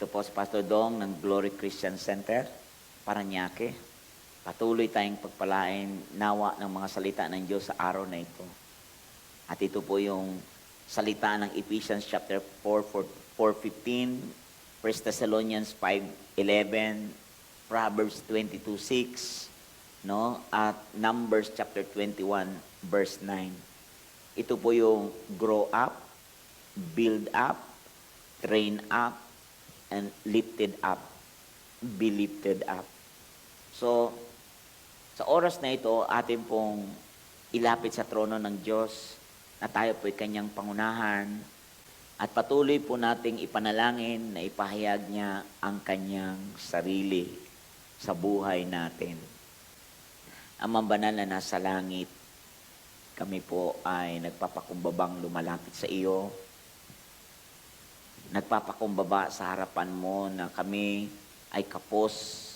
Ito po si Pastor Dong ng Glory Christian Center, Parañaque. Patuloy tayong pagpalain nawa ng mga salita ng Diyos sa araw na ito. At ito po yung salita ng Ephesians chapter 4:15, 1 Thessalonians 5:11, Proverbs 22:6, no? At Numbers chapter 21 verse 9. Ito po yung grow up, build up, train up, and lifted up. Be lifted up. So, sa oras na ito, atin pong ilapit sa trono ng Diyos na tayo po'y kanyang pangunahan at patuloy po nating ipanalangin na ipahayag niya ang kanyang sarili sa buhay natin. Amang banal na nasa langit, kami po ay nagpapakumbabang lumalapit sa iyo. Nagpapakumbaba sa harapan mo na kami ay kapos,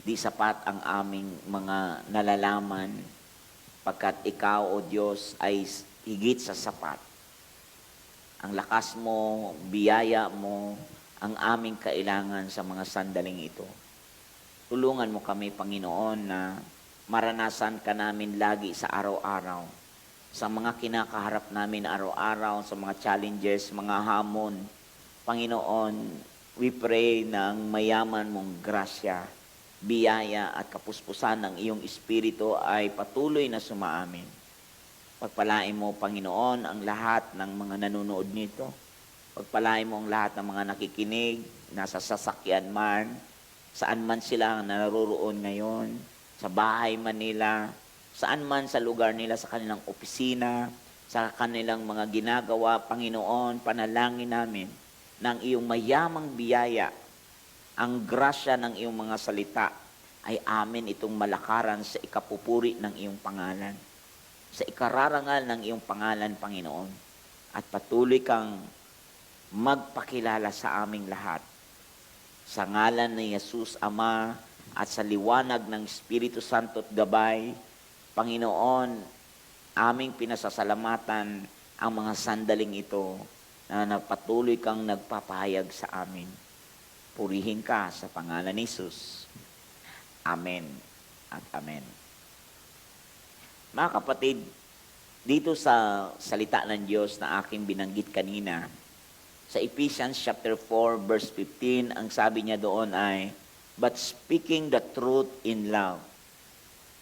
di sapat ang aming mga nalalaman, pagkat ikaw, O Diyos, ay higit sa sapat. Ang lakas mo, biyaya mo, ang aming kailangan sa mga sandaling ito. Tulungan mo kami, Panginoon, na maranasan ka namin lagi sa araw-araw, sa mga kinakaharap namin araw-araw, sa mga challenges, mga hamon. Panginoon, we pray na ang mayaman mong grasya, biyaya at kapuspusan ng iyong Espiritu ay patuloy na sumaamin. Pagpalain mo, Panginoon, ang lahat ng mga nanonood nito. Pagpalain mo ang lahat ng mga nakikinig, nasa sasakyan man, saan man sila naroroon ngayon, sa bahay man nila, saan man sa lugar nila, sa kanilang opisina, sa kanilang mga ginagawa. Panginoon, panalangin namin ng iyong mayamang biyaya, ang grasya ng iyong mga salita ay amin itong malakaran sa ikapupuri ng iyong pangalan, sa ikararangal ng iyong pangalan, Panginoon. At patuloy kang magpakilala sa aming lahat. Sa ngalan ni Jesus Ama at sa liwanag ng Espiritu Santo at gabay, Panginoon, aming pinasasalamatan ang mga sandaling ito na patuloy kang nagpapahayag sa amin. Purihin ka sa pangalan ni Jesus. Amen at amen. Mga kapatid, dito sa salita ng Diyos na aking binanggit kanina, sa Ephesians chapter 4 verse 15, ang sabi niya doon ay, but speaking the truth in love,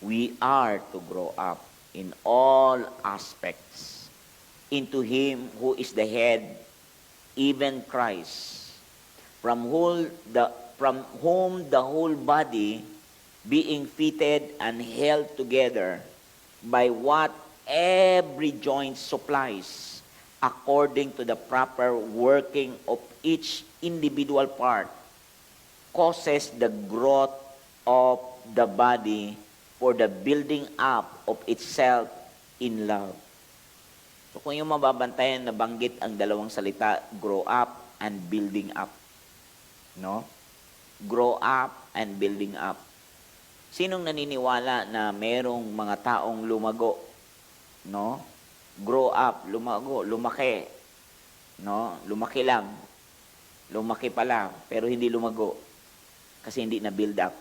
we are to grow up in all aspects into Him who is the head, even Christ, from whom the whole body, being fitted and held together by what every joint supplies, according to the proper working of each individual part, causes the growth of the body for the building up of itself in love. So kung yung mababantayan, nabanggit ang dalawang salita, grow up and building up. No? Grow up and building up. Sinong naniniwala na merong mga taong lumago? No? Grow up, lumago, lumaki. No? Lumaki lang. Lumaki pa lang, pero hindi lumago. Kasi hindi na build up.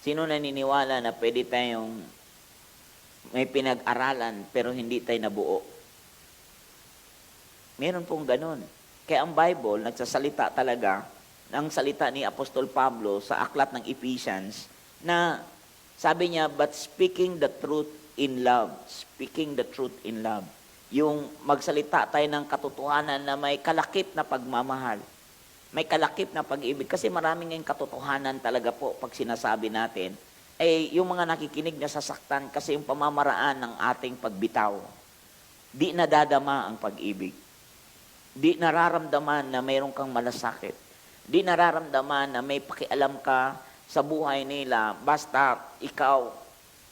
Sino naniniwala na pwede tayong may pinag-aralan pero hindi tayo nabuo? Meron pong ganun. Kaya ang Bible nagsasalita talaga ng salita ni Apostol Pablo sa aklat ng Ephesians na sabi niya, but speaking the truth in love. Speaking the truth in love. Yung magsalita tayo ng katotohanan na may kalakip na pagmamahal. May kalakip na pag-ibig. Kasi maraming ngayong katotohanan talaga po pag sinasabi natin, yung mga nakikinig na sasaktan kasi yung pamamaraan ng ating pagbitaw. Di nadadama ang pag-ibig. Di nararamdaman na mayroon kang malasakit. Di nararamdaman na may pakialam ka sa buhay nila. Basta ikaw,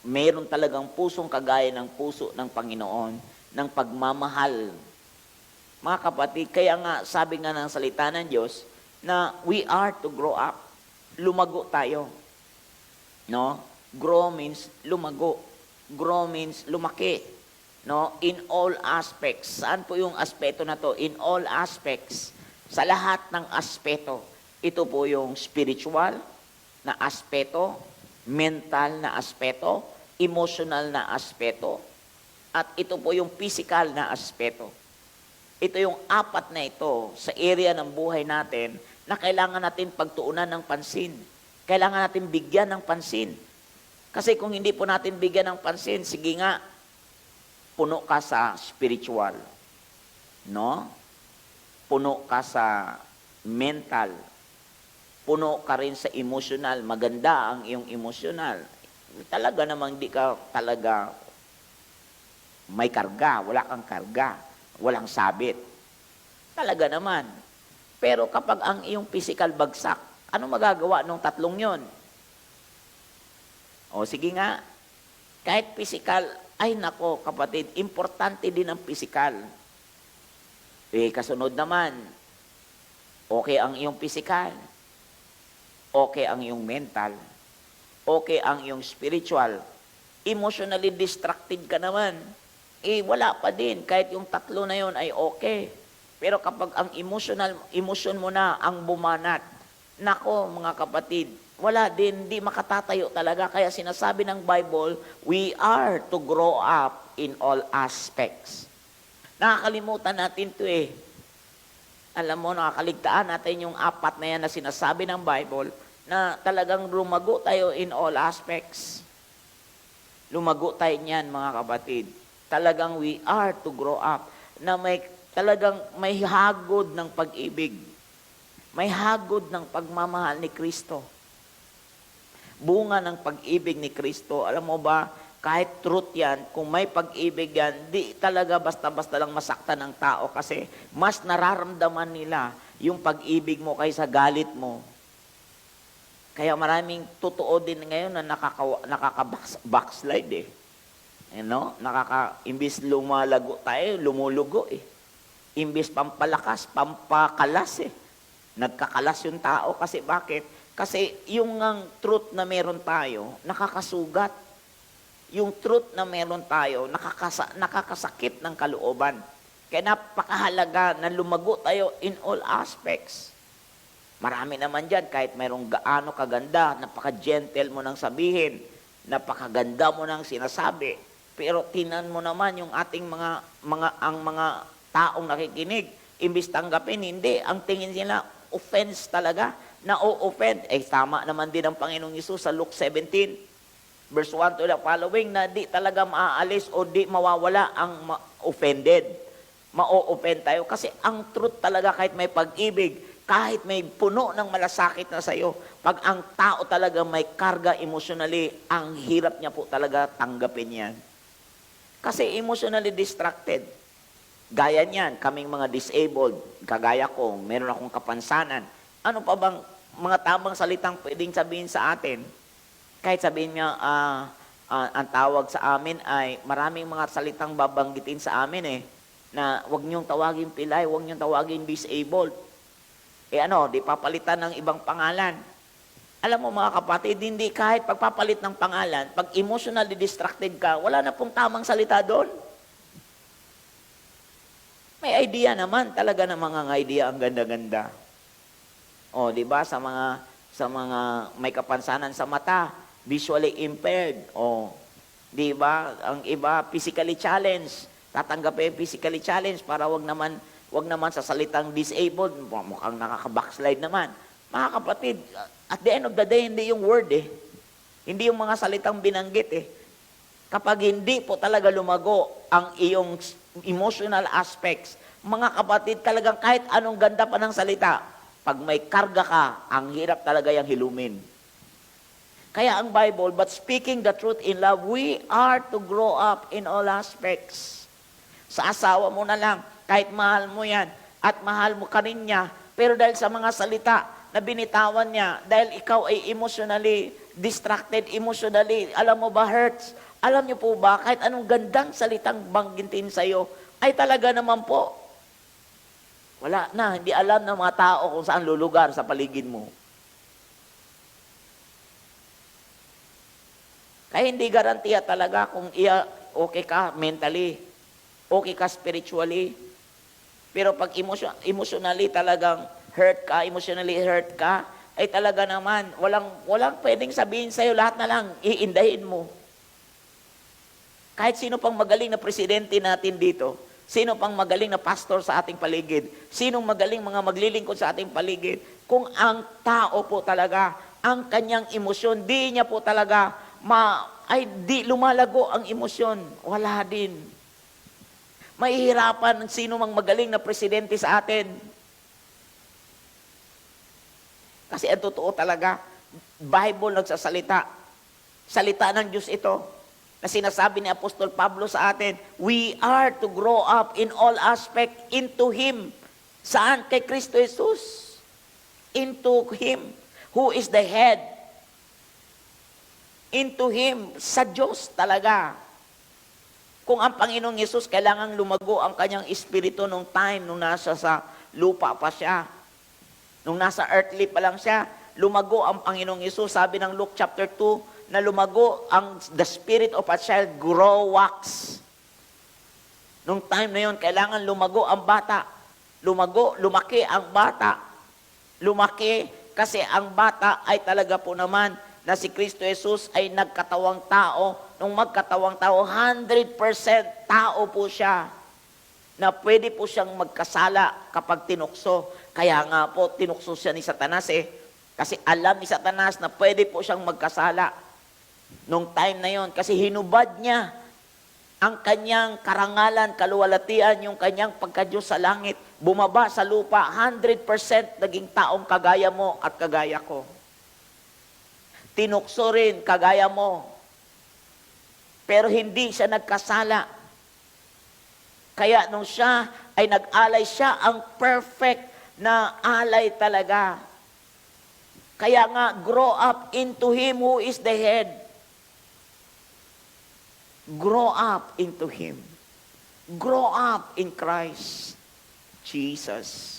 mayroon talagang pusong kagaya ng puso ng Panginoon, ng pagmamahal. Mga kapatid, kaya nga, sabi nga ng salita ng Diyos, na we are to grow up. Lumago tayo. No? Grow means lumago. Grow means lumaki. No? In all aspects. Saan po yung aspeto na to? In all aspects. Sa lahat ng aspeto. Ito po yung spiritual na aspeto, mental na aspeto, emotional na aspeto, at ito po yung physical na aspeto. Ito yung apat na ito sa area ng buhay natin na kailangan natin pagtuunan ng pansin. Kailangan natin bigyan ng pansin. Kasi kung hindi po natin bigyan ng pansin, sige nga, puno ka sa spiritual. No? Puno ka sa mental. Puno ka rin sa emotional. Maganda ang iyong emotional. Talaga namang di ka talaga may karga. Wala kang karga. Walang sabit. Talaga naman. Pero kapag ang iyong physical bagsak, ano magagawa nung tatlong yon? O sige nga, kahit physical, ay nako kapatid, importante din ang physical. Kasunod naman, okay ang iyong physical, okay ang iyong mental, okay ang iyong spiritual, emotionally distracted ka naman, wala pa din, kahit yung tatlo na yon ay okay. Pero kapag ang emotion mo na ang bumanat, nako mga kapatid, wala din, di makatatayo talaga. Kaya sinasabi ng Bible, we are to grow up in all aspects. Nakakalimutan natin to eh. Alam mo, nakakaligtaan natin yung apat na yan na sinasabi ng Bible na talagang lumago tayo in all aspects. Lumago tayo niyan mga kapatid. Talagang we are to grow up na talagang may hagod ng pag-ibig. May hagod ng pagmamahal ni Kristo. Bunga ng pag-ibig ni Kristo. Alam mo ba, kahit truth yan, kung may pag-ibig yan, di talaga basta-basta lang masaktan ng tao kasi mas nararamdaman nila yung pag-ibig mo kaysa galit mo. Kaya maraming totoo din ngayon na nakaka-backslide eh. Imbis lumalago tayo, lumulugo eh. Imbis pampalakas, pampakalas eh. Nagkakalas yung tao kasi bakit? Kasi yung truth na meron tayo, nakakasugat. Yung truth na meron tayo, nakakasakit ng kalooban. Kaya napakahalaga na lumago tayo in all aspects. Marami naman dyan, kahit mayroong gaano kaganda, napaka-gentle mo nang sabihin, napakaganda mo nang sinasabi. Pero tinan mo naman yung ating mga taong nakikinig, imbis tanggapin, hindi. Ang tingin nila, offense talaga. Na-o-offend. Tama naman din ang Panginoong Hesus sa Luke 17, verse 1 to the following, na di talaga maaalis o di mawawala ang offended. Ma-o-offend tayo. Kasi ang truth talaga, kahit may pag-ibig, kahit may puno ng malasakit na sa'yo, pag ang tao talaga may karga emotionally, ang hirap niya po talaga tanggapin yan. Kasi emotionally distracted. Gaya niyan, kaming mga disabled, kagaya ko, meron akong kapansanan. Ano pa bang mga tamang salitang pwedeng sabihin sa atin? Kahit sabihin niya, ang tawag sa amin ay maraming mga salitang babanggitin sa amin na wag niyong tawagin pilay, wag niyong tawagin disabled. Di papalitan ng ibang pangalan. Alam mo mga kapatid, hindi kahit pagpapalit ng pangalan, pag emotionally distracted ka, wala na pong tamang salita doon. May idea naman, talaga na mga idea ang ganda-ganda. Di ba sa mga may kapansanan sa mata, visually impaired. Di ba? Ang iba physically challenged. Tatanggapin physically challenged para wag naman sa salitang disabled, mukhang nakaka-backslide naman. Mga kapatid, at the end of the day, hindi yung word Hindi yung mga salitang binanggit Kapag hindi po talaga lumago ang iyong emotional aspects, mga kapatid, talagang kahit anong ganda pa ng salita, pag may karga ka, ang hirap talaga yung hilumin. Kaya ang Bible, but speaking the truth in love, we are to grow up in all aspects. Sa asawa mo na lang, kahit mahal mo yan, at mahal mo ka rin niya, pero dahil sa mga salita na binitawan niya, dahil ikaw ay emotionally distracted, emotionally, alam mo ba, hurts? Alam niyo po ba, kahit anong gandang salitang banggitin sa'yo, ay talaga naman po, wala na, hindi alam ng mga tao kung saan lulugar sa paligid mo. Kaya hindi garantiya talaga kung okay ka mentally, okay ka spiritually. Pero pag emotionally talagang emotionally hurt ka, ay talaga naman, walang pwedeng sabihin sa'yo, lahat na lang, iindahin mo. Kahit sino pang magaling na presidente natin dito, sino pang magaling na pastor sa ating paligid, sinong magaling mga maglilingkod sa ating paligid, kung ang tao po talaga, ang kanyang emosyon, di niya po talaga, di lumalago ang emosyon, wala din. Mahihirapan ng sino mang magaling na presidente sa atin. Kasi ang totoo talaga, Bible nagsasalita. Salita ng Diyos ito. Na sinasabi ni Apostol Pablo sa atin, we are to grow up in all aspect into Him. Saan? Kay Kristo Jesus. Into Him, who is the head. Into Him, sa Diyos talaga. Kung ang Panginoong Yesus kailangang lumago ang kanyang espiritu nung time, nung nasa sa lupa pa siya. Nung nasa earthly pa lang siya, lumago ang Panginoong Yesus. Sabi ng Luke chapter 2, na lumago the spirit of a child wax. Nung time na yun, kailangan lumago ang bata. Lumaki ang bata. Lumaki kasi ang bata ay talaga po naman na si Kristo Jesus ay nagkatawang tao. Nung magkatawang tao, 100% tao po siya na pwede po siyang magkasala kapag tinukso. Kaya nga po, tinukso siya ni Satanas kasi alam ni Satanas na pwede po siyang magkasala. Nung time na yon, kasi hinubad niya ang kanyang karangalan, kaluwalhatian, yung kanyang pagka-Diyos sa langit. Bumaba sa lupa, 100% naging taong kagaya mo at kagaya ko. Tinukso rin kagaya mo. Pero hindi siya nagkasala. Kaya nung siya ay nag-alay, siya ang perfect na alay talaga. Kaya nga, grow up into Him who is the head. Grow up into Him. Grow up in Christ Jesus.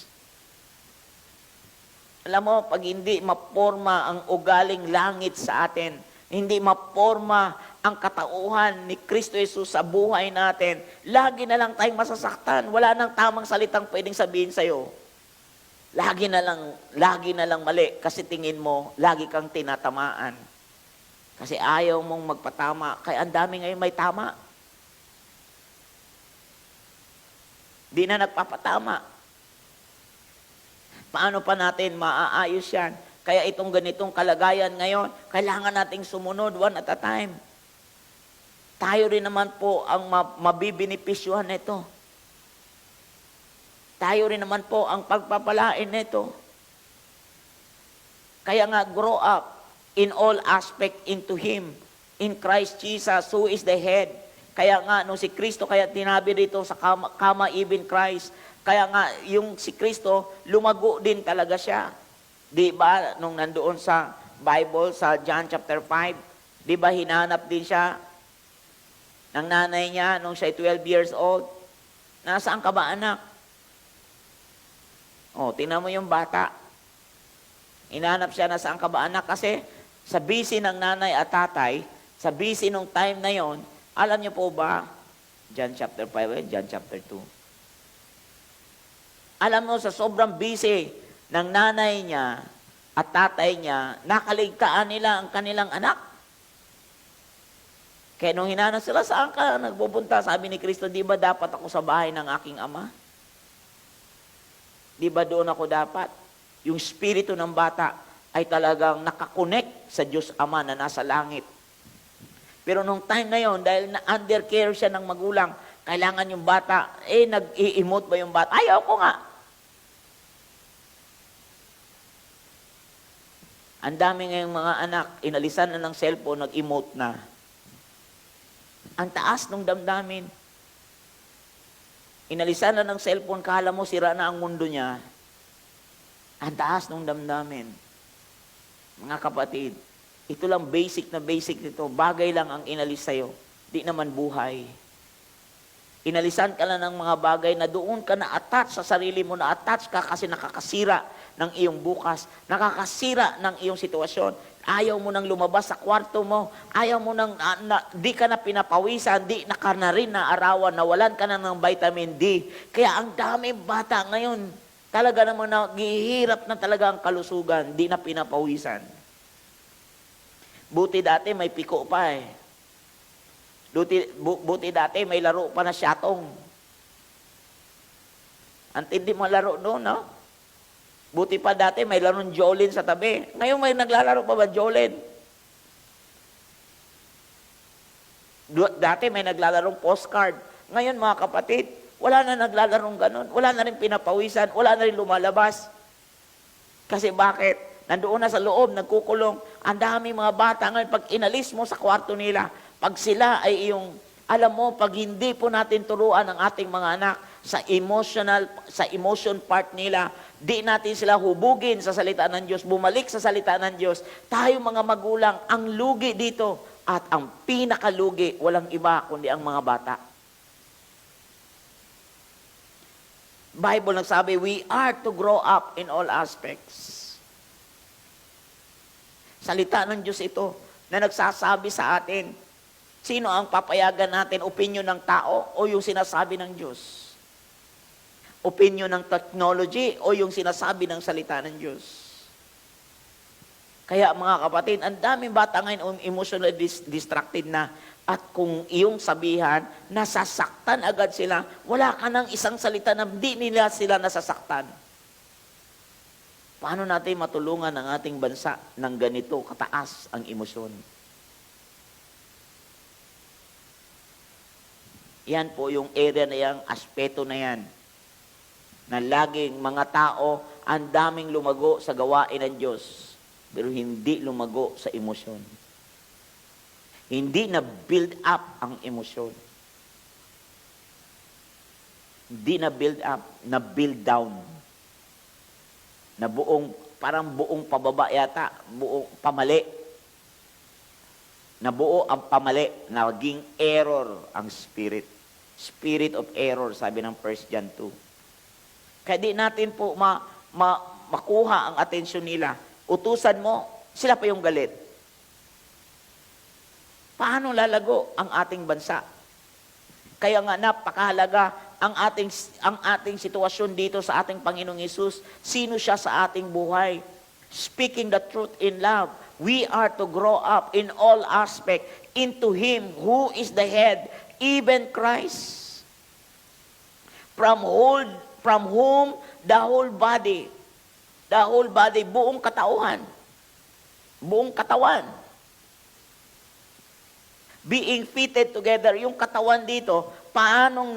Alam mo, pag hindi maporma ang ugaling langit sa atin, hindi maporma ang katauhan ni Kristo Jesus sa buhay natin, lagi na lang tayong masasaktan. Wala nang tamang salitang pwedeng sabihin sa'yo. Lagi na lang mali kasi tingin mo, lagi kang tinatamaan. Kasi ayaw mong magpatama. Kaya ang dami ngayon may tama. Di na nagpapatama. Paano pa natin maaayos yan? Kaya itong ganitong kalagayan ngayon, kailangan nating sumunod one at a time. Tayo rin naman po ang mabibinipisyuhan nito. Tayo rin naman po ang pagpapalain nito. Kaya nga, grow up in all aspect into Him, in Christ Jesus, who is the head. Kaya nga, nung si Kristo, kaya tinabi dito sa kama even Christ, kaya nga, yung si Kristo, lumago din talaga siya. Di ba, nung nandoon sa Bible, sa John chapter 5, di ba, hinanap din siya ng nanay niya nung siya 12 years old. Nasaan ka ba, anak? O, tingnan mo yung bata. Hinanap siya, nasaan ka ba, anak? Kasi sa busy ng nanay at tatay, sa busy nung time na yon, alam niyo po ba, John chapter 5 John chapter 2. Alam mo, sa sobrang busy ng nanay niya at tatay niya, nakaligtaan nila ang kanilang anak. Kaya nung hinanap sila, saan ka nagpupunta? Sabi ni Kristo, di ba dapat ako sa bahay ng aking ama? Di ba doon ako dapat? Yung spirito ng bata ay talagang nakakonect sa Diyos Ama na nasa langit. Pero nung time na yon, dahil na-under care siya ng magulang, kailangan yung bata, nag-i-emote ba yung bata? Ayaw ko nga. Ang dami ngayong mga anak, inalisan na ng cellphone, nag-emote na. Ang taas ng damdamin. Inalisan na ng cellphone, kala mo sira na ang mundo niya. Ang taas ng damdamin. Mga kapatid, ito lang basic na basic nito. Bagay lang ang inalis sa'yo. Di naman buhay. Inalisan ka lang ng mga bagay na doon ka na-attach sa sarili mo, na-attach ka kasi nakakasira ng iyong bukas, nakakasira ng iyong sitwasyon. Ayaw mo nang lumabas sa kwarto mo. Ayaw mo nang, di ka na pinapawisan, di na ka na rin naarawan, nawalan ka na ng vitamin D. Kaya ang dami bata ngayon, talaga naman naghihirap na talaga ang kalusugan, di na pinapawisan. Buti dati may piko pa eh. Buti dati may laro pa na syatong. Antindi mo laro doon, no? Buti pa dati may larong Jolene sa tabi. Ngayon may naglalaro pa ba Jolene? Dati may naglalarong postcard. Ngayon mga kapatid, wala na naglalarong ganun. Wala na rin pinapawisan. Wala na rin lumalabas. Kasi bakit? Nandoon na sa loob, nagkukulong. Ang dami mga bata ngayon, pag inalis mo sa kwarto nila, pag sila ay iyong, alam mo, pag hindi po natin turuan ang ating mga anak sa emotion part nila, di natin sila hubugin sa salita ng Diyos, bumalik sa salita ng Diyos. Tayo mga magulang, ang lugi dito at ang pinakalugi, walang iba kundi ang mga bata. Bible nagsabi, we are to grow up in all aspects. Salita ng Diyos ito na nagsasabi sa atin, sino ang papayagan natin, opinion ng tao o yung sinasabi ng Diyos? Opinion ng technology o yung sinasabi ng salita ng Diyos. Kaya mga kapatid, ang daming bata ngayon emotionally distracted na, at kung iyong sabihan, nasasaktan agad sila, wala ka ng isang salita na di nila sila nasasaktan. Paano natin matulungan ang ating bansa ng ganito kataas ang emosyon? Yan po yung area na yan, aspeto na yan, na laging mga tao, ang daming lumago sa gawain ng Diyos, pero hindi lumago sa emosyon. Hindi na build up ang emosyon. Hindi na build up, na build down. Na parang buong pababa yata, buong pamali. Nabuo ang pamali, naging error ang spirit. Spirit of error, sabi ng 1 John 2. Kaya di natin po makuha ang atensyon nila. Utusan mo, sila pa yung galit. Paano lalago ang ating bansa? Kaya nga napakahalaga ang ating sitwasyon dito sa ating Panginoong Hesus. Sino siya sa ating buhay? Speaking the truth in love. We are to grow up in all aspect into Him who is the head, even Christ. From whom the whole body, buong katawan, being fitted together, yung katawan dito, paanong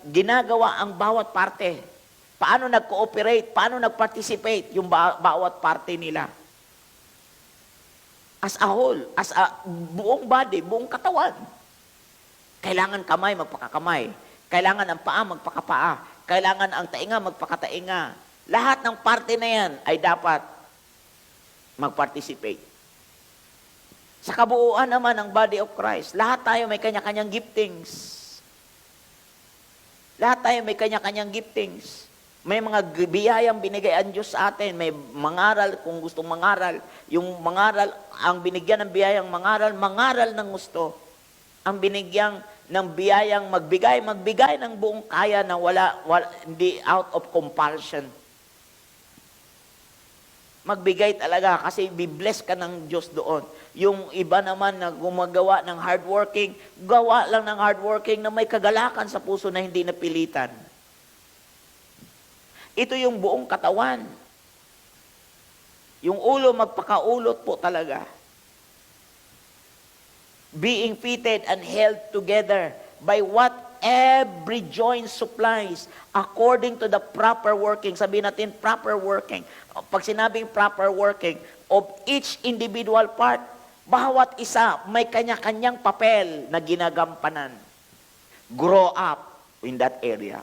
ginagawa ang bawat parte, paano nag-cooperate, paano nag-participate yung bawat parte nila. As a whole, buong body, buong katawan. Kailangan kamay, magpakakamay. Kailangan ang paa, magpakapaa. Kailangan ang tainga, magpakatainga. Lahat ng parte na yan ay dapat mag-participate. Sa kabuuan naman ng body of Christ, lahat tayo may kanya-kanyang giftings. Lahat tayo may kanya-kanyang giftings. May mga biyayang binigay ang Diyos sa atin. May mangaral kung gustong mangaral. Yung mangaral, ang binigyan ng biyayang mangaral ng gusto. Ang binigyan ng biyayang magbigay ng buong kaya na hindi out of compulsion. Magbigay talaga kasi bibless ka ng Diyos doon. Yung iba naman na gumagawa ng hardworking, gawa lang ng hardworking na may kagalakan sa puso na hindi napilitan. Ito yung buong katawan. Yung ulo, magpakaulot po talaga. Being fitted and held together by what every joint supplies according to the proper working. Sabihin natin, proper working. Pag sinabing proper working of each individual part, bawat isa may kanya-kanyang papel na ginagampanan. Grow up in that area.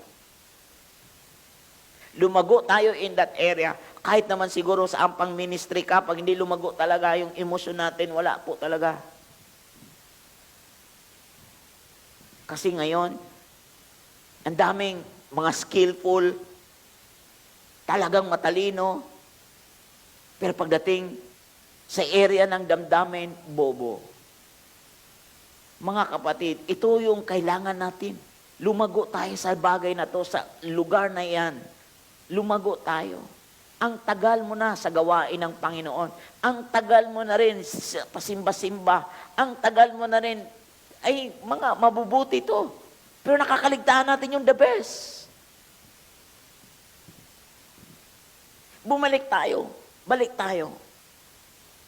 Lumago tayo in that area. Kahit naman siguro sa ampang ministry ka, pag hindi lumago talaga yung emosyon natin, wala po talaga. Kasi ngayon, ang daming mga skillful, talagang matalino, pero pagdating Sa area ng damdamin, bobo. Mga kapatid, ito yung kailangan natin. Lumago tayo sa bagay na to, sa lugar na yan. Lumago tayo. Ang tagal mo na sa gawain ng Panginoon. Ang tagal mo na rin sa pasimba-simba. Ang tagal mo na rin, ay mga mabubuti to. Pero nakakaligtaan natin yung the best. Bumalik tayo. Balik tayo.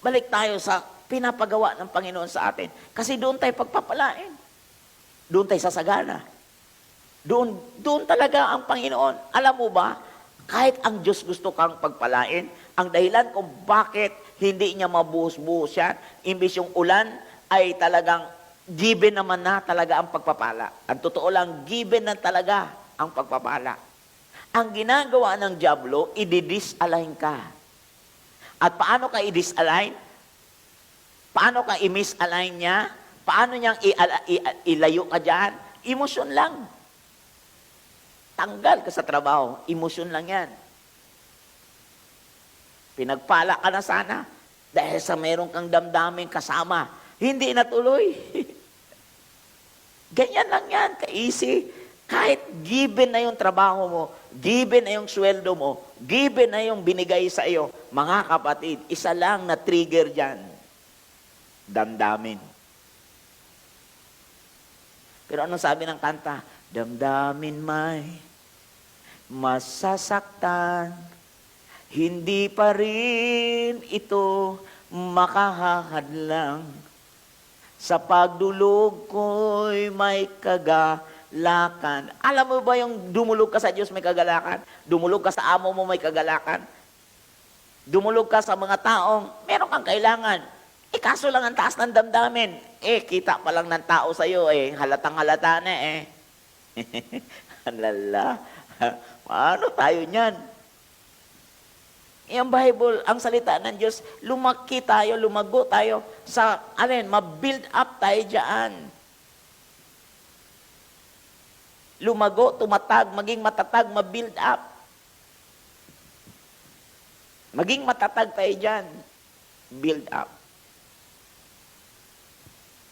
Balik tayo sa pinapagawa ng Panginoon sa atin. Kasi doon tayo pagpapalain. Doon tayo sasagana. Doon talaga ang Panginoon. Alam mo ba, kahit ang Diyos gusto kang pagpalain, ang dahilan kung bakit hindi niya mabuhos-buhos yan, imbis yung ulan ay talagang given naman na talaga ang pagpapala. Ang totoo lang, given na talaga ang pagpapala. Ang ginagawa ng dyablo, i-disalign ka. At paano ka i-disalign? Paano ka i-misalign niya? Paano niyang ilayo ka dyan? Emosyon lang. Tanggal ka sa trabaho. Emosyon lang yan. Pinagpala ka na sana dahil sa meron kang damdamin kasama. Hindi natuloy. Ganyan lang yan. Ka-easy. Kahit given na yung trabaho mo, given na yung sweldo mo, given na yung binigay sa iyo, mga kapatid, isa lang na trigger dyan. Damdamin. Pero anong sabi ng kanta? Damdamin may masasaktan, hindi pa rin ito makahahadlang. Sa pagdulog ko'y may kagalakan. Alam mo ba yung dumulog ka sa Diyos may kagalakan? Dumulog ka sa amo mo may kagalakan? Dumulog ka sa mga taong meron kang kailangan. Kaso lang ang taas ng damdamin. Kita pa lang ng tao sa'yo, halatang halata na Halala. Paano tayo niyan? Yung Bible, ang salita ng Diyos, lumaki tayo, lumago tayo sa, ma-build up tayo dyan. Lumago, tumatag, maging matatag, ma-build up. Maging matatag tayo dyan. Build up.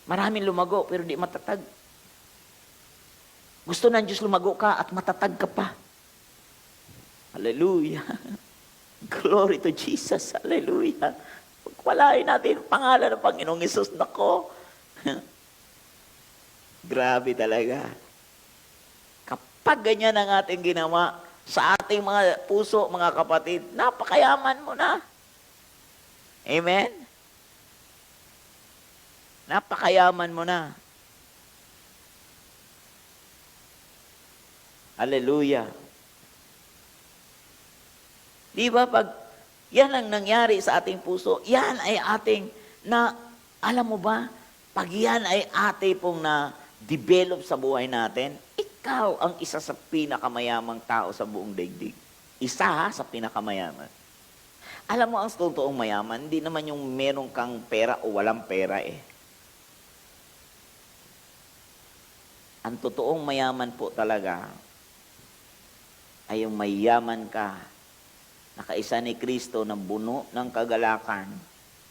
Maraming lumago, pero di matatag. Gusto ng Diyos lumago ka at matatag ka pa. Hallelujah. Glory to Jesus. Hallelujah. Pagpalain natin ang pangalan ng Panginoong Hesus. Nako. Grabe talaga. Kapag ganyan ang ating ginawa sa ating mga puso, mga kapatid, napakayaman mo na. Amen? Napakayaman mo na. Hallelujah. Di ba pag yan ang nangyari sa ating puso, yan ay ating alam mo ba, pag yan ay ating pong na-develop sa buhay natin, ikaw ang isa sa pinakamayamang tao sa buong daigdig. Isa sa pinakamayaman. Alam mo ang totoong mayaman, hindi naman yung meron kang pera o walang pera Ang totoong mayaman po talaga ay yung mayaman ka, nakaisa ni Kristo na buno ng kagalakan,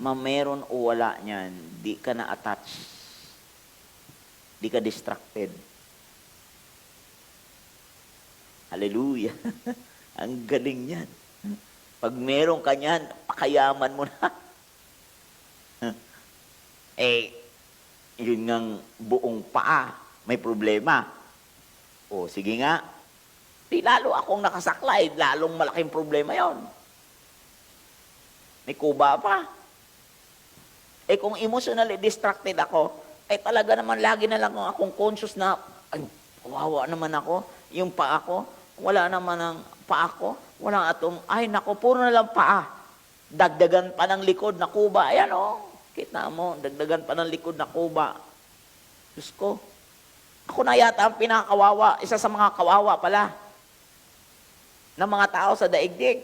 mameron o wala niyan, di ka na-attach, di ka distracted. Hallelujah. Ang galing niyan. Pag meron ka niyan, pakayaman mo na. Yun ngang buong paa, may problema. O, sige nga. Di lalo akong nakasaklay, lalong malaking problema yon. May kuba pa. Kung emotionally distracted ako, talaga naman lagi na lang akong conscious na, kawawa naman ako, yung paa ko, wala naman ang paa ko, wala atong, nako, puro na lang paa. Dagdagan pa ng likod na kuba. Ayan kita mo, dagdagan pa ng likod na kuba. Diyos ko, ako na yata ang pinakawawa, isa sa mga kawawa pala ng mga tao sa daigdig.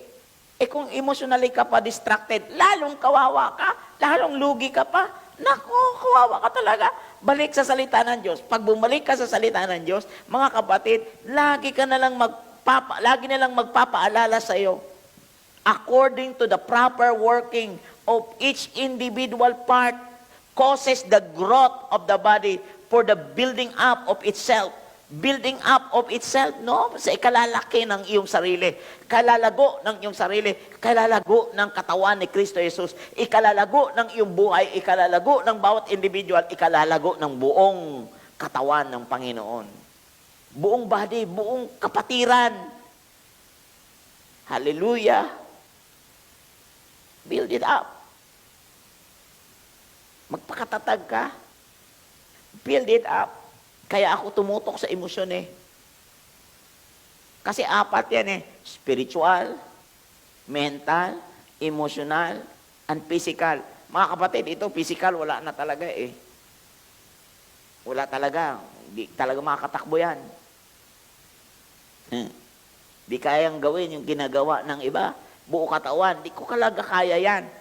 Kung emotionally ka pa distracted, lalong kawawa ka, lalong lugi ka pa. Nako, kawawa ka talaga. Balik sa salita ng Diyos. Pag bumalik ka sa salita ng Diyos, mga kapatid, lagi na lang magpapaalala sa iyo according to the proper working of each individual part causes the growth of the body for the building up of itself. Building up of itself, no? Sa ikalalaki ng iyong sarili. Kalalago ng iyong sarili. Kalalago ng katawan ni Kristo Jesus. Ikalalago ng iyong buhay. Ikalalago ng bawat individual. Ikalalago ng buong katawan ng Panginoon. Buong body, buong kapatiran. Hallelujah. Build it up. Magpakatatag ka. Build it up. Kaya ako tumutok sa emosyon eh. Kasi apat yan eh. Spiritual, mental, emotional, and physical. Mga kapatid, ito physical, wala na talaga eh. Wala talaga. Di talaga makakatakbo yan. Di kayang gawin yung ginagawa ng iba. Buo katawan, di ko talaga kaya yan.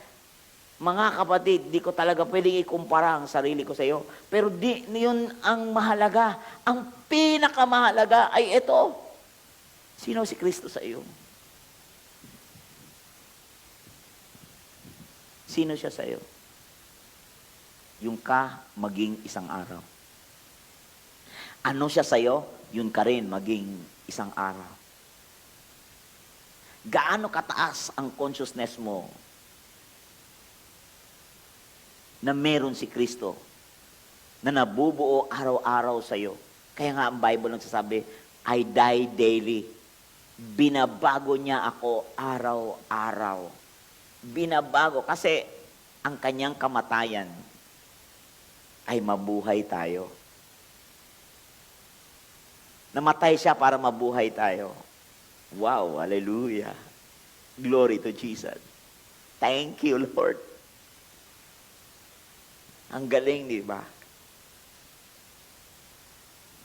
Mga kapatid, di ko talaga pwedeng ikumpara ang sarili ko sa iyo. Pero di yun ang mahalaga. Ang pinakamahalaga ay ito. Sino si Kristo sa iyo? Sino siya sa iyo? Yung ka maging isang araw. Ano siya sa iyo? Yun ka rin maging isang araw. Gaano kataas ang consciousness mo na meron si Kristo na nabubuo araw-araw sa iyo. Kaya nga ang Bible nagsasabi, I die daily. Binabago niya ako araw-araw. Binabago kasi ang kanyang kamatayan ay mabuhay tayo. Namatay siya para mabuhay tayo. Wow, hallelujah. Glory to Jesus. Thank you, Lord. Ang galing, di ba?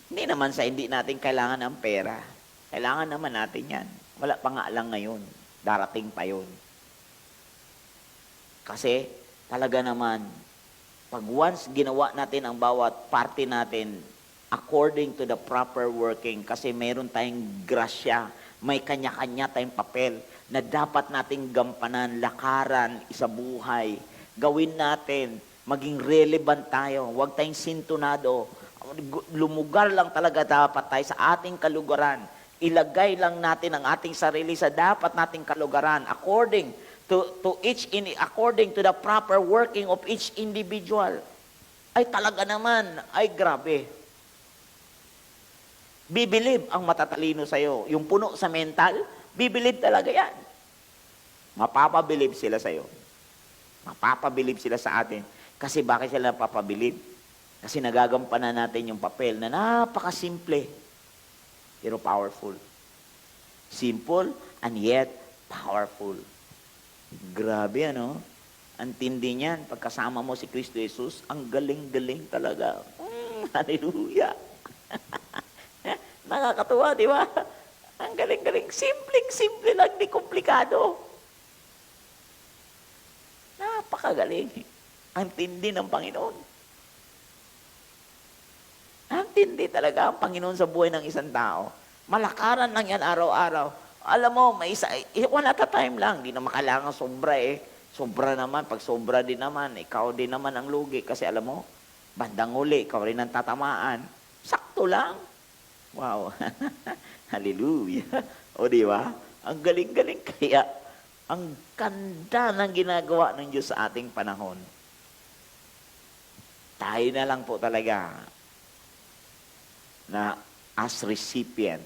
Hindi naman sa hindi natin kailangan ng pera. Kailangan naman natin yan. Wala pa nga lang ngayon. Darating pa yun. Kasi talaga naman, pag once ginawa natin ang bawat parte natin according to the proper working, kasi meron tayong grasya, may kanya-kanya tayong papel na dapat nating gampanan, lakaran, isa buhay. Gawin natin, maging relevant tayo. Huwag tayong sintonado. Lumugar lang talaga dapat tayo sa ating kalugaran. Ilagay lang natin ang ating sarili sa dapat nating kalugaran according to the proper working of each individual. Ay talaga naman, ay grabe. Bibilib ang matatalino sa'yo. Yung puno sa mental, bibilib talaga yan. Mapapabilib sila sa'yo. Mapapabilib sila sa atin. Kasi bakit sila napapabilib? Kasi nagagampanan natin yung papel na napakasimple, pero powerful. Simple and yet powerful. Grabe ano? Ang tindi niyan, pagkasama mo si Kristo Jesus, ang galing-galing talaga. Hallelujah! Nakakatuwa, di ba? Ang galing-galing. Simpleng-simple lang, di komplikado. Napakagaling. Ang tindi ng Panginoon. Ang tindi talaga ang Panginoon sa buhay ng isang tao. Malakaran lang yan araw-araw. Alam mo, may isa, one at a time lang. Di na makailangan sobra eh. Sobra naman, pag sobra din naman, ikaw din naman ang lugi. Kasi alam mo, bandang uli, ikaw rin ang tatamaan. Sakto lang. Wow. Hallelujah. O di ba? Ang galing-galing. Kaya, ang ganda ng ginagawa ng Diyos sa ating panahon. Tayo na lang po talaga na as recipient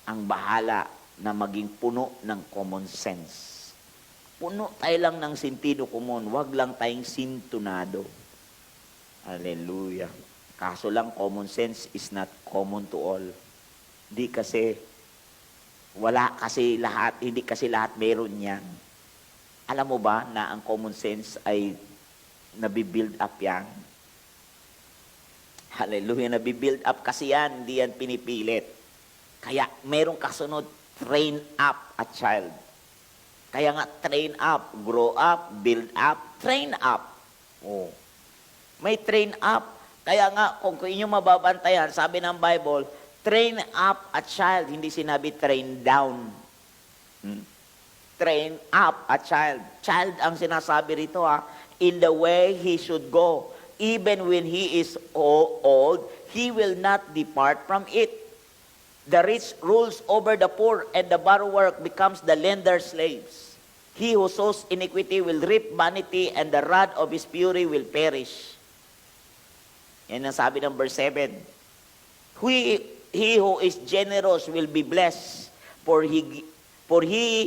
ang bahala na maging puno ng common sense. Puno tayo lang ng sentido común, wag lang tayong sintonado. Hallelujah. Kaso lang, common sense is not common to all. Hindi kasi, wala kasi lahat, hindi kasi lahat meron yan. Alam mo ba na ang common sense ay nabibuild up yan? Hallelujah, nabibuild up kasi yan, hindi yan pinipilit. Kaya merong kasunod, train up a child. Kaya nga, train up, grow up, build up, train up. Oh. May train up. Kaya nga, kung inyong mababantayan, sabi ng Bible, train up a child, hindi sinabi train down. train up a child. Child ang sinasabi rito in the way he should go. Even when he is old, he will not depart from it. The rich rules over the poor, and the borrower becomes the lender's slaves. He who sows iniquity will reap vanity, and the rod of his fury will perish. Yan ang sabi ng verse 7. He who is generous will be blessed, for he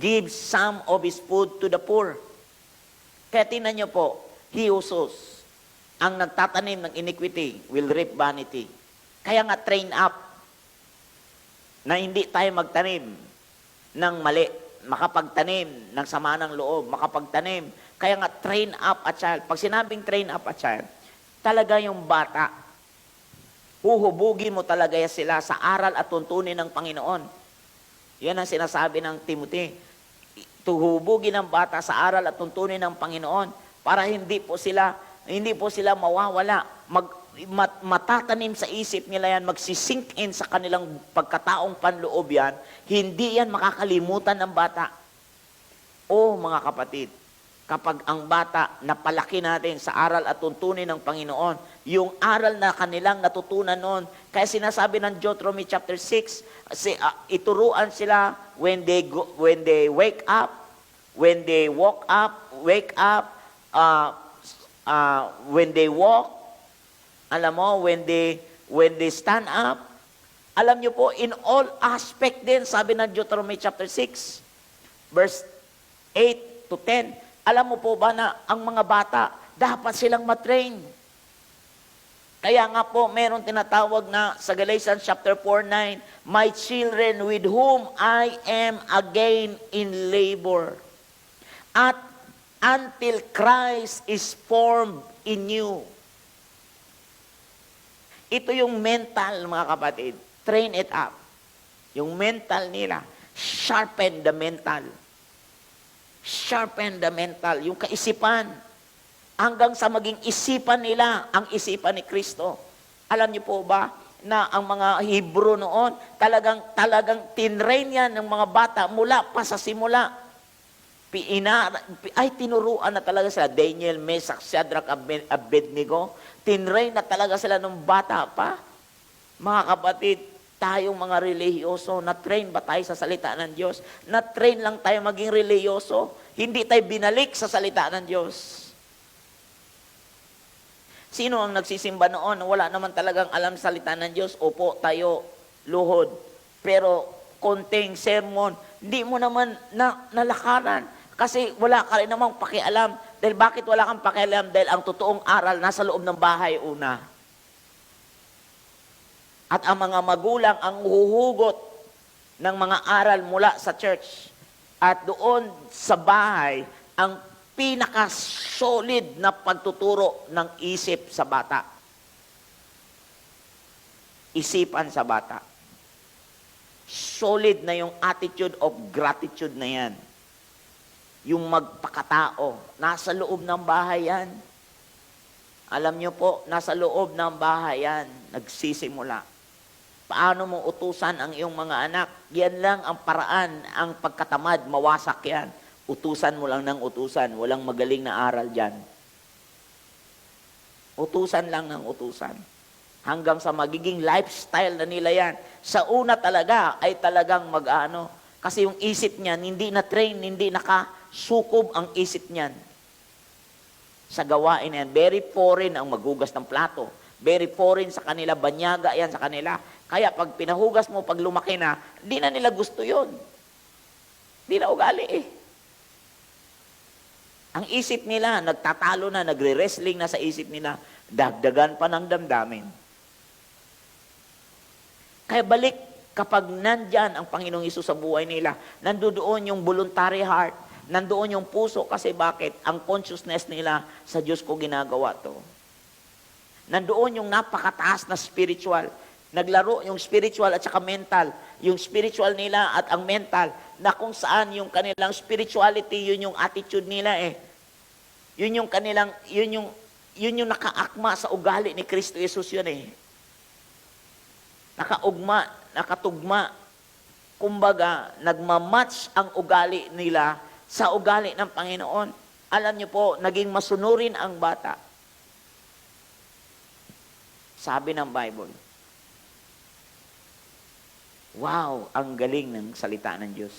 gives some of his food to the poor. Kaya tingnan niyo po, he who sows, ang nagtatanim ng iniquity will reap vanity. Kaya nga train up na hindi tayo magtanim ng mali, makapagtanim ng sama ng loob, makapagtanim. Kaya nga train up a child. Pag sinabing train up a child, talaga yung bata, huhubugin mo talaga sila sa aral at tuntunin ng Panginoon. Yan ang sinasabi ng Timothy. Tuhubugin ng bata sa aral at tuntunin ng Panginoon para hindi po sila mawawala. Matatanim sa isip nila yan, magsisink in sa kanilang pagkataong panloob yan, hindi yan makakalimutan ng bata. O mga kapatid, kapag ang bata napalaki natin sa aral at tuntunin ng Panginoon, yung aral na kanilang natutunan noon, kaya sinasabi ng Deuteronomy chapter 6, ituruan sila when they wake up, when they wake up, when they walk, alam mo, when they stand up, alam nyo po, in all aspect din, sabi ng Deuteronomy chapter 6, verse 8 to 10, alam mo po ba na ang mga bata, dapat silang matrain. Kaya nga po, meron tinatawag na sa Galatians chapter 4:9, my children with whom I am again in labor, at until Christ is formed in you. Ito yung mental, mga kapatid. Train it up. Yung mental nila. Sharpen the mental. Sharpen the mental. Yung kaisipan. Hanggang sa maging isipan nila, ang isipan ni Kristo. Alam niyo po ba, na ang mga Hebrew noon, talagang tinrain yan ng mga bata mula pa sa simula. Tinuruan na talaga sila. Daniel, Meshach, Shadrach, Abednego. Tinrain na talaga sila nung bata pa. Mga kapatid, tayong mga relihiyoso, na-train ba tayo sa salita ng Diyos? Na-train lang tayo maging relihiyoso. Hindi tayo binalik sa salita ng Diyos. Sino ang nagsisimba noon? Wala naman talagang alam sa salita ng Diyos. Opo, tayo, luhod. Pero konting sermon, hindi mo naman nalakaran. Kasi wala ka rin namang pakialam. Dahil bakit wala kang pakialam? Dahil ang totoong aral nasa loob ng bahay una. At ang mga magulang ang huhugot ng mga aral mula sa church. At doon sa bahay, ang pinaka-solid na pagtuturo ng isip sa bata. Isipan sa bata. Solid na yung attitude of gratitude na yan. Yung magpakatao, nasa loob ng bahay yan. Alam nyo po, nasa loob ng bahay yan, nagsisimula. Paano mo utusan ang iyong mga anak? Yan lang ang paraan, ang pagkatamad, mawasak yan. Utusan mo lang ng utusan, walang magaling na aral dyan. Utusan lang ng utusan. Hanggang sa magiging lifestyle na nila yan. Sa una talaga ay talagang mag-ano. Kasi yung isip niyan, hindi na-train, hindi nakasukob ang isip niyan. Sa gawain yan, very foreign ang maghugas ng plato. Very foreign sa kanila, banyaga yan sa kanila. Kaya pag pinahugas mo, pag lumaki na, di na nila gusto yun. Di na ugali eh. Ang isip nila, nagtatalo na, nagre-wrestling na sa isip nila, dagdagan pa ng damdamin. Kaya balik, kapag nandyan ang Panginoong Hesus sa buhay nila, nandoon yung voluntary heart, nandoon yung puso, kasi bakit? Ang consciousness nila, sa Diyos ko ginagawa to. Nandoon yung napakataas na spiritual. Naglaro yung spiritual at saka mental. Yung spiritual nila at ang mental, na kung saan yung kanilang spirituality, yun yung attitude nila eh. Yun yung kanilang, yun yung nakaakma sa ugali ni Kristo Jesus yun eh. Nakatugma kumbaga, nagmamatch ang ugali nila sa ugali ng Panginoon. Alam niyo po, naging masunurin ang bata. Sabi ng Bible, wow, ang galing ng salita ng Diyos.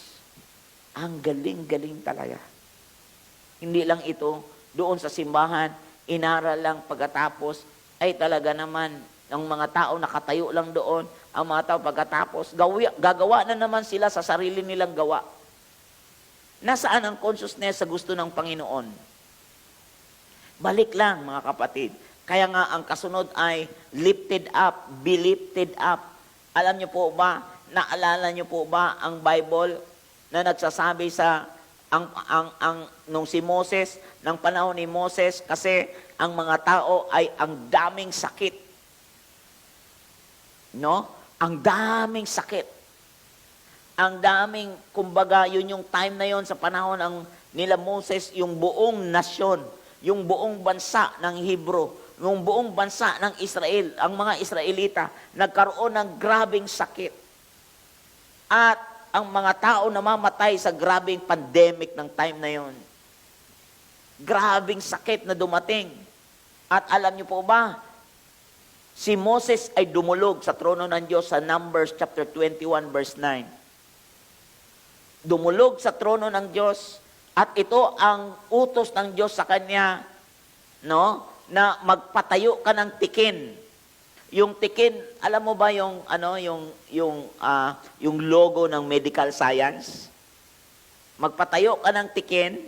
Ang galing-galing talaga. Hindi lang ito, doon sa simbahan, inaral lang pagkatapos, ay talaga naman, ang mga tao nakatayo lang doon, ang mga tao pagkatapos, gagawa na naman sila sa sarili nilang gawa. Nasaan ang consciousness sa gusto ng Panginoon? Balik lang, mga kapatid. Kaya nga, ang kasunod ay lifted up, be lifted up. Alam niyo po ba, naalala niyo po ba ang Bible na nagsasabi sa nung si Moses, ng panahon ni Moses, kasi ang mga tao ay ang daming sakit. No? Ang daming sakit. Ang daming, kumbaga, yun yung time na yun sa panahon ng nila Moses, yung buong nasyon, yung buong bansa ng Hebrew, yung buong bansa ng Israel, ang mga Israelita, nagkaroon ng grabing sakit. At ang mga tao namamatay sa grabing pandemic ng time na yon. Grabing sakit na dumating. At alam niyo po ba, si Moses ay dumulog sa trono ng Diyos sa Numbers chapter 21 verse 9. Dumulog sa trono ng Diyos at ito ang utos ng Diyos sa kanya, no, na magpatayo ka ng tikin. Yung tikin, alam mo ba yung yung logo ng medical science? Magpatayo ka ng tikin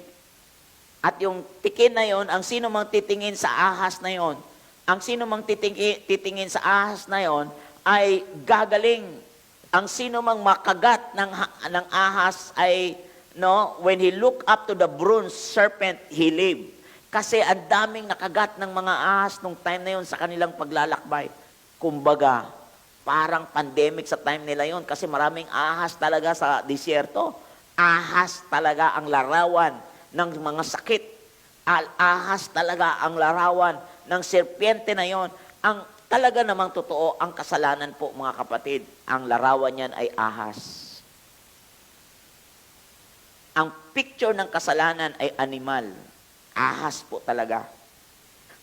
at yung tikin na yon, ang sino mang titingin sa ahas na yon, ang sino mang titingin sa ahas na yon ay gagaling. Ang sino mang makagat ng ahas ay, no, when he look up to the bronze serpent, he lived. Kasi ang daming nakagat ng mga ahas nung time na yon sa kanilang paglalakbay. Kumbaga, parang pandemic sa time nila yon kasi maraming ahas talaga sa disyerto. Ahas talaga ang larawan ng mga sakit. Ahas talaga ang larawan ng serpiente na yon. Ang talaga namang totoo, ang kasalanan po, mga kapatid, ang larawan niyan ay ahas. Ang picture ng kasalanan ay animal. Ahas po talaga.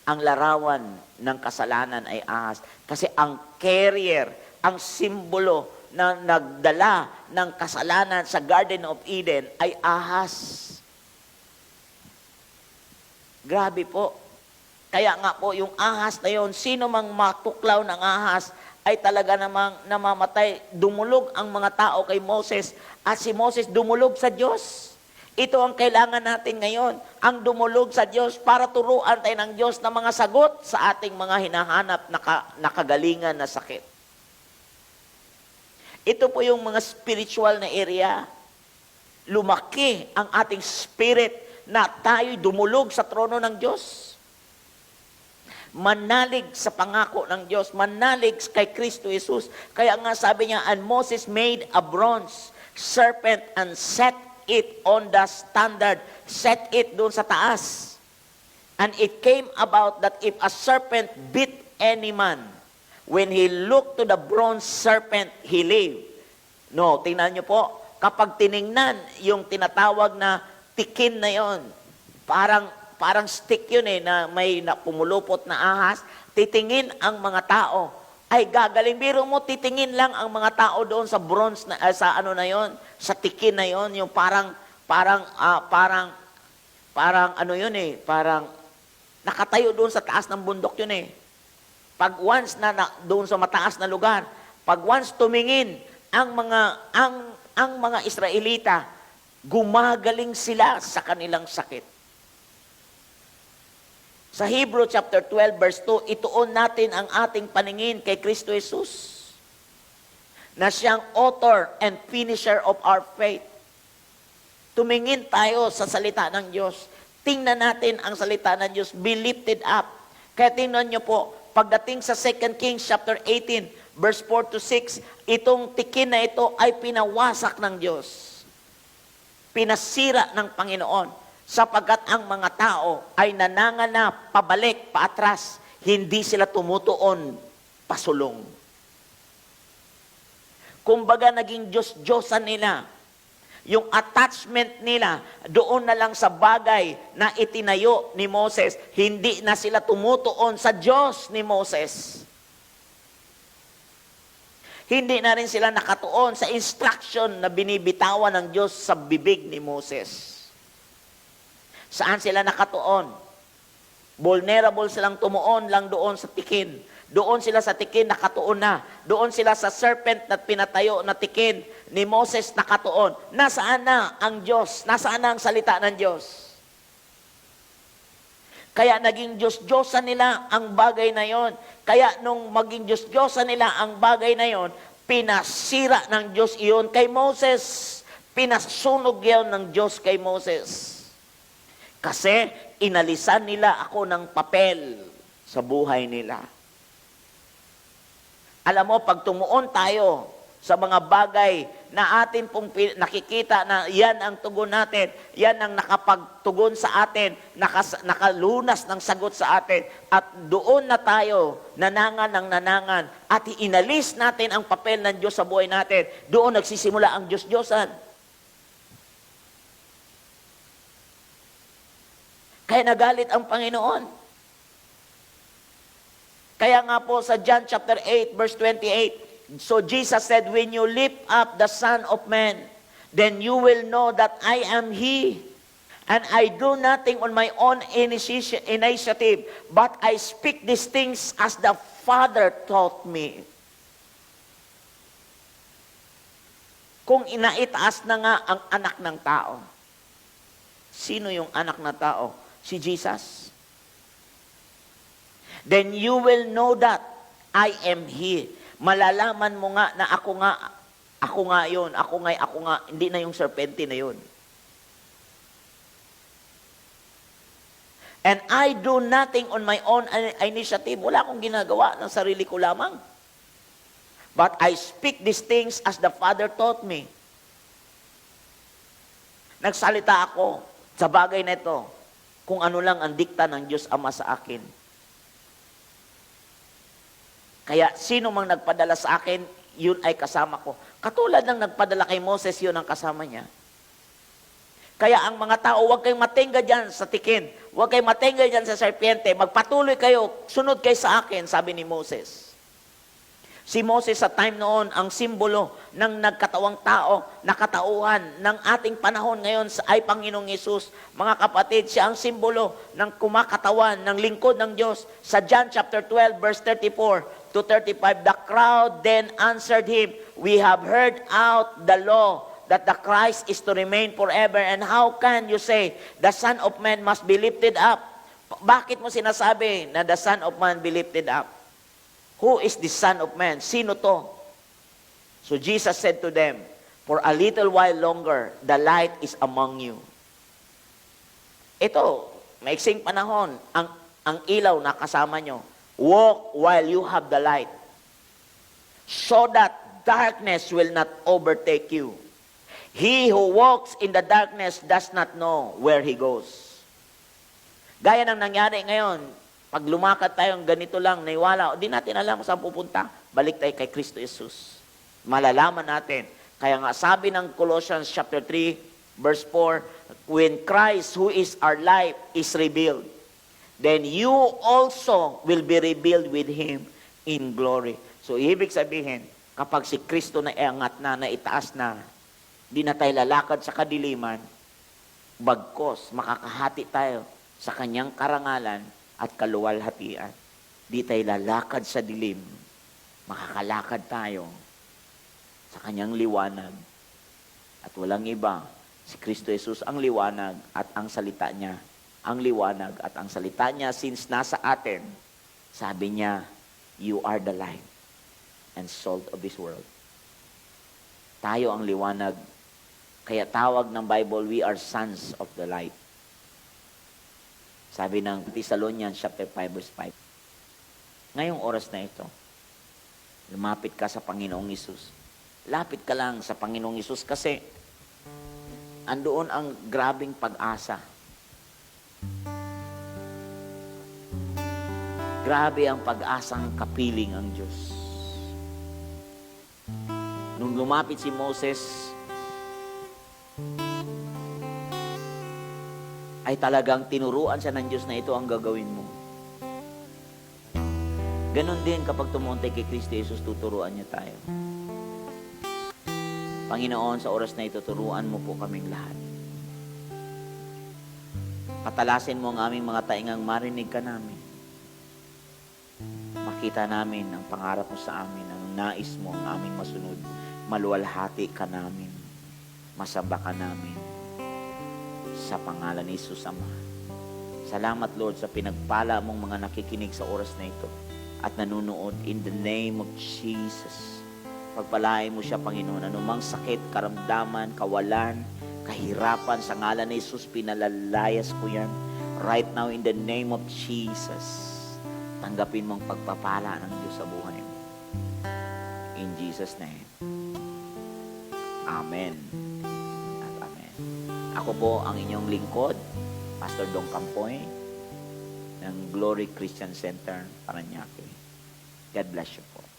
Ang larawan ng kasalanan ay ahas. Kasi ang carrier, ang simbolo na nagdala ng kasalanan sa Garden of Eden ay ahas. Grabe po. Kaya nga po, yung ahas na yon, sino mang matuklaw ng ahas ay talaga namang namamatay. Dumulog ang mga tao kay Moses at si Moses dumulog sa Diyos. Ito ang kailangan natin ngayon, ang dumulog sa Diyos para turuan tayo ng Diyos na mga sagot sa ating mga hinahanap na kagalingan na sakit. Ito po yung mga spiritual na area. Lumaki ang ating spirit na tayo'y dumulog sa trono ng Diyos. Manalig sa pangako ng Diyos, manalig kay Kristo Jesus. Kaya nga sabi niya, and Moses made a bronze serpent and set it on the standard, set it doon sa taas. And it came about that if a serpent bit any man, when he looked to the bronze serpent, he lived. No, tingnan niyo po, kapag tiningnan yung tinatawag na tikin na yon, parang stick yun na may pumulupot na ahas, titingin ang mga tao, ay gagaling. Biro mo, titingin lang ang mga tao doon sa bronze, sa ano na yon, sa tikin na yon, yung parang ano yun parang nakatayo doon sa taas ng bundok yun Pag once na doon sa mataas na lugar, pag once tumingin ang mga Israelita, gumagaling sila sa kanilang sakit. Sa Hebrew chapter 12 verse 2, ituon natin ang ating paningin kay Kristo Jesus, na siyang author and finisher of our faith. Tumingin tayo sa salita ng Diyos. Tingnan natin ang salita ng Diyos. Be lifted up. Kaya tingnan niyo po, pagdating sa 2 Kings chapter 18, verse 4 to 6, itong tikin na ito ay pinawasak ng Diyos. Pinasira ng Panginoon. Sapagkat ang mga tao ay nananganap pabalik, paatras, hindi sila tumutuon pasulong. Kumbaga, naging Diyos-Diyosan nila. Yung attachment nila doon na lang sa bagay na itinayo ni Moses, hindi na sila tumutuon sa Diyos ni Moses. Hindi na rin sila nakatuon sa instruction na binibitawan ng Diyos sa bibig ni Moses. Saan sila nakatuon? Vulnerable silang tumuon lang doon sa tikin. Doon sila sa tikin nakatuon na. Doon sila sa serpent na pinatayo na tikin ni Moses nakatuon. Nasaan na ang Diyos? Nasaan na ang salita ng Diyos? Kaya naging Diyos-Diyosan nila ang bagay na yon. Kaya nung maging Diyos-Diyosan nila ang bagay na yon, pinasira ng Diyos iyon kay Moses. Pinasunog yon ng Diyos kay Moses. Kasi inalisan nila ako ng papel sa buhay nila. Alam mo, pag tumuon tayo sa mga bagay na atin pong nakikita na yan ang tugon natin, yan ang nakapagtugon sa atin, nakalunas ng sagot sa atin, at doon na tayo nanangan ng nanangan, at inalis natin ang papel ng Diyos sa buhay natin, doon nagsisimula ang Diyos-Diyosan. Kaya nagalit ang Panginoon. Kaya nga po sa John chapter 8 verse 28, so Jesus said, when you lift up the Son of Man, then you will know that I am He. And I do nothing on my own initiative, but I speak these things as the Father taught me. Kung inaitaas na nga ang anak ng tao, sino yung anak na tao? Si Jesus. Then you will know that I am He. Malalaman mo nga na ako nga yun, ako nga, hindi na yung serpente na yun. And I do nothing on my own initiative. Wala akong ginagawa ng sarili ko lamang. But I speak these things as the Father taught me. Nagsalita ako sa bagay na ito kung ano lang ang dikta ng Diyos Ama sa akin. Kaya sino mang nagpadala sa akin, yun ay kasama ko. Katulad ng nagpadala kay Moses, yun ang kasama niya. Kaya ang mga tao, huwag kayong matingga dyan sa tikin. Huwag kayong matingga dyan sa serpiente. Magpatuloy kayo, sunod kayo sa akin, sabi ni Moses. Si Moses sa time noon, ang simbolo ng nagkatawang tao, nakatauhan ng ating panahon ngayon ay Panginoong Hesus. Mga kapatid, siya ang simbolo ng kumakatawan, ng lingkod ng Diyos. Sa John chapter 12, verse 34 to 35, the crowd then answered him, we have heard out the law that the Christ is to remain forever, and how can you say, the Son of Man must be lifted up? Bakit mo sinasabi na the Son of Man be lifted up? Who is the Son of Man? Sino to? So Jesus said to them, for a little while longer, the light is among you. Ito, maiksing panahon, ang ilaw na kasama nyo. Walk while you have the light, so that darkness will not overtake you. He who walks in the darkness does not know where he goes. Gaya ng nangyari ngayon, pag lumakad tayong ganito lang, naiwala, di natin alam kung saan pupunta, balik tayo kay Kristo Jesus. Malalaman natin. Kaya nga sabi ng Colossians chapter 3, verse 4, when Christ, who is our life, is revealed, then you also will be revealed with Him in glory. So, ibig sabihin, kapag si Kristo na iangat na, naitaas na, di na tayo lalakad sa kadiliman, bagkos, makakahati tayo sa Kanyang karangalan at kaluwalhatian. Di tayo lalakad sa dilim, makakalakad tayo sa Kanyang liwanag. At walang iba, si Kristo Jesus ang liwanag at ang salita niya, ang liwanag at ang salita niya, since nasa atin, sabi niya, you are the light and salt of this world. Tayo ang liwanag. Kaya tawag ng Bible, we are sons of the light. Sabi ng Thessalonians chapter 5 verse 5. Ngayong oras na ito, lumapit ka sa Panginoong Hesus. Lapit ka lang sa Panginoong Hesus kasi andoon ang grabing pag-asa. Grabe ang pag-asang kapiling ang Diyos. Nung lumapit si Moses, ay talagang tinuruan siya ng Diyos na ito ang gagawin mo. Ganon din kapag tumuntay kay Kristo Jesus, tuturuan niya tayo. Panginoon, sa oras na ito, turuan mo po kaming lahat. Patalasin mo ang aming mga taingang marinig ka namin. Makita namin ang pangarap mo sa amin, ang nais mo, ang aming masunod. Maluwalhati ka namin. Masamba ka namin. Sa pangalan ni Jesus Ama. Salamat, Lord, sa pinagpala mong mga nakikinig sa oras na ito at nanunood. In the name of Jesus, pagpalain mo siya, Panginoon. Anumang sakit, karamdaman, kawalan, kahirapan, sa ngalan ni Jesus, pinalalayas ko yan. Right now, in the name of Jesus, tanggapin mong pagpapala ng Diyos sa buhay mo. In Jesus' name. Amen. At amen. Ako po ang inyong lingkod, Pastor Dong Campoy, ng Glory Christian Center, Parañaque. God bless you po.